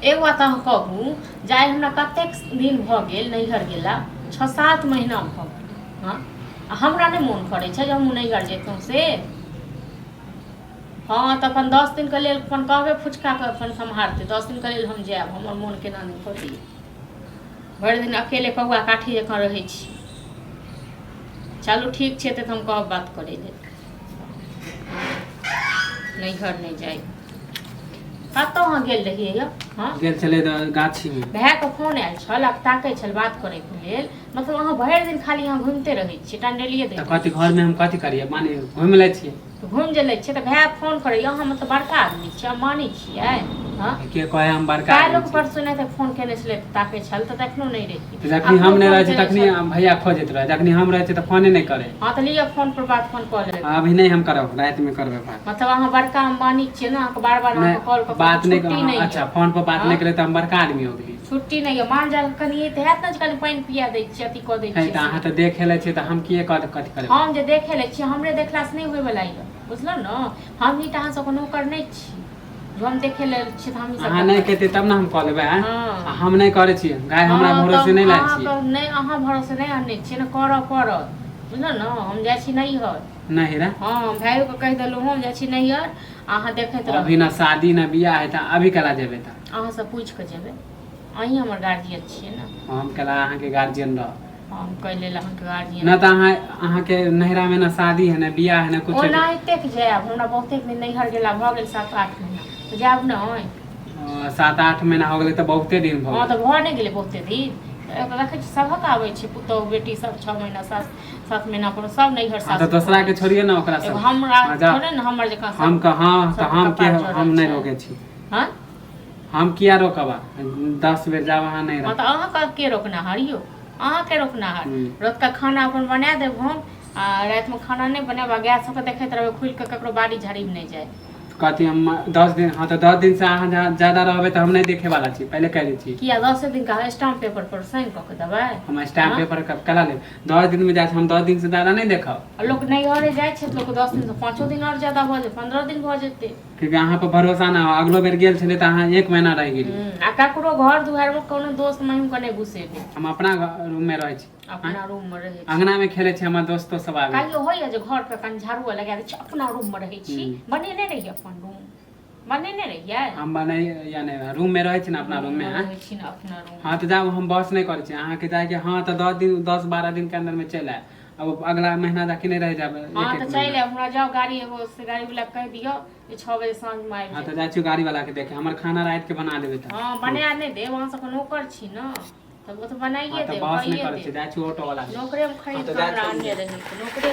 एगो बात अहाँ कहू जाय हमरा कतेक दिन भऽ गेल नैहर गेला 6-7 महीना भऽ गेल। हाँ हमरा नहीं मोन करे छै जे हम नैहर जेतौं से। हाँ तो अपन 10 दिन के लेल अपन कहबे फुचका के अपन सम्हारते 10 दिन के लेल हम जायब हमर मोन केना नहीं करैए। भरि दिन अकेले कौआ काठी जकाँ रहै छी। चलू ठीक छै तऽ हम कहब बात करे लेल नैहर नहीं जाए। कतौ अहाँ गेल रहिए यौ? हाँ गेल छले गाछी में भाई के फोन आयल छल ताकै छल बात करे के लेल। मतलब अहाँ भरि दिन खाली यहाँ घूमते रहै छियै टंडेलिए दे। कथी घर में हम कथी करिए माने घूम ले छिए घूम जे लै छियै तऽ भाई फोन करे यहाँ मतलब बड़का आदमी छियै हम मानै छियै। हाँ के कहे हम बड़का काल्हि परसू नहीं तऽ फोन केने छलै ताकै छल तऽ तखनो नहीं रही। जखनी हम नहीं रहे तखनी भैया खोजत रहे जखनी हम रहे त फोने नहीं करे। हाँ तो लिया फोन पर बात फोन कॉल अभी नहीं हम करब रात में करबे बात। मतलब अहाँ बड़का अंबानी छियै ना बार-बार अहाँ कॉल कर बात नहीं अच्छा फोन पर बात नहीं करे त हम बड़का आदमी हो गेली। छुट्टी नहीं है मान जाल कनी त हैत न कनी पानी पिया दै छियै अथी क दै छियै। त अहाँ त देखे ले छियै त हम किए कथी करे। हम जे देखे ले छियै हमरे देखला से नहीं होय वाला है बुझलो न। हम ही त अहाँ सब नौकर नहीं छी जो हम देखे ले छियै त हम ही सब अहाँ नहीं कहते तब ना हम कह लेबै। हां हम नहीं करे छियै गाय हमरा भरोसे नहीं लाय छियै। हां नहीं अहाँ भरोसे नहीं आने छियै न करऽ पड़त बुझलो न। हम जाय छी नैहर नहीं रे हां भाइयो के कह देलु हम जाय छी नैहर अहाँ देखैत रह। अभी ना शादी ना बियाह है त अभी कला जेबै त अहाँ से पूछ के जेबै अहीं हमर गार्जियन छियै न। हम कला अहाँ के गार्जियन रह हम कह लेल अहाँ के गार्जियन ना त अहाँ के नैहरा में ना शादी है ना बियाह है ना कुछ है। ओनाहिते के जायब हमरा बहुते दिन नैहर गेला भ गेल 7-8 महीना त जायब नहीं। 7-8 महीना हो गेलै त बहुते दिन भ हां त भऽ नहीं गेलै बहुते दिन। देखै छी सबक आबै छै पुतौह बेटी सब 6 महीना 7 महीना पर सब नैहर साथ। त दूसरा के छोड़िए ना ओकरा सब हमरा छोड़े न हमर जकाँ हम हां त हम के हम नहीं रोके छी। हां हम किया रोकबा 10 बेर जाब अहाँ नहीं हां त अहाँ का के रोकना हरियो अहाँ के रोकना है। रात का खाना अपन बना देब हम आ रात में खाना नहीं बनेबा गैस सब देखैत रहबे खुल के ककरो बाड़ी झाड़ी में नहीं जाए। कहती हम 10 दिन हाँ तो 10 दिन से अहाँ ज्यादा रहबे तो हम नहीं देखे वाला छी पहले कह दी छी। किया 10 दिन का स्टाम्प पेपर पर साइन क के देबै हम स्टाम्प पेपर करा ले 10 दिन में जाए हम 10 दिन से ज्यादा नहीं देखब। लोग नहीं घरे जाए छै लोग 10 दिन से 5 दिन और ज्यादा भ जाए 15 दिन भ जेते। क्योंकि अहाँ पर भरोसा ना अगलो बेर गेल छले त अहाँ 1 महीना रह गेली। आ ककरो घर दुआर में कोनो दोस्त महिम के नहीं घुसेबे। हम अपना रूम में रहे छी अपना रूम में रहे छी अंगना में खेले छी हमर दोस्तों सब आवे। काल्हियो होइए जे घर पे कन झाड़ू लगा दै छी अपना रूम में रहे छी बनेने रहिए अपन रूम बनेने रहिए। हम बने या नहीं रूम में रहे छी ना अपना रूम में रहे छी ना अपना रूम। हां तो जाब हम बस नहीं करे छी अहाँ के जाए के हां तो 10-12 दिन के अंदर में चल आए। अब अगला महीना तक नहीं रह जाब। हां तो चल हमरा जाओ गाड़ी एगो से गाड़ी वाला कह दियो जे 6 बजे साँझ में आबि। हां तो जाए छी गाड़ी वाला के देखे हमर खाना रात के बना देबे त। हां बना नहीं दे वहां से नौकर छी ना तब वो तो बनाइए दे बस नहीं करे छी जाए छी ऑटो वाला नौकरे में खरीद के हमरा आने रहे नौकरे